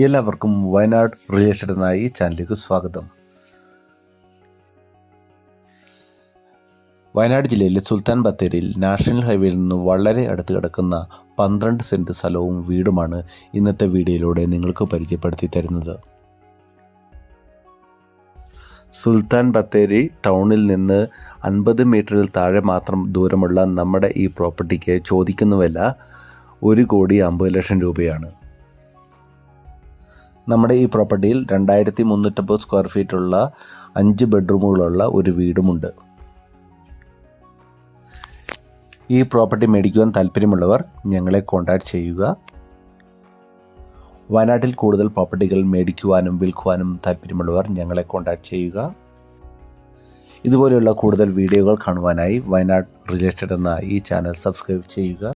എല്ലാവർക്കും വയനാട് റിലേറ്റഡ് എന്ന ഈ ചാനലിലേക്ക് സ്വാഗതം. വയനാട് ജില്ലയിലെ സുൽത്താൻ ബത്തേരിയിൽ നാഷണൽ ഹൈവേയിൽ നിന്ന് വളരെ അടുത്ത് കിടക്കുന്ന 12 സെൻറ്റ് സ്ഥലവും വീടുമാണ് ഇന്നത്തെ വീഡിയോയിലൂടെ നിങ്ങൾക്ക് പരിചയപ്പെടുത്തി തരുന്നത്. സുൽത്താൻ ബത്തേരി ടൗണിൽ നിന്ന് 50 മീറ്ററിൽ താഴെ മാത്രം ദൂരമുള്ള നമ്മുടെ ഈ പ്രോപ്പർട്ടിക്ക് ചോദിക്കുന്ന വില 1,50,00,000 രൂപയാണ്. നമ്മുടെ ഈ പ്രോപ്പർട്ടിയിൽ 2350 സ്ക്വയർ ഫീറ്റുള്ള 5 ബെഡ്റൂമുകളുള്ള ഒരു വീടുമുണ്ട്. ഈ പ്രോപ്പർട്ടി മേടിക്കുവാൻ താല്പര്യമുള്ളവർ ഞങ്ങളെ കോൺടാക്റ്റ് ചെയ്യുക. വയനാട്ടിൽ കൂടുതൽ പ്രോപ്പർട്ടികൾ മേടിക്കുവാനും വിൽക്കുവാനും താല്പര്യമുള്ളവർ ഞങ്ങളെ കോൺടാക്റ്റ് ചെയ്യുക. ഇതുപോലെയുള്ള കൂടുതൽ വീഡിയോകൾ കാണുവാനായി വയനാട് റിലേറ്റഡ് എന്ന ഈ ചാനൽ സബ്സ്ക്രൈബ് ചെയ്യുക.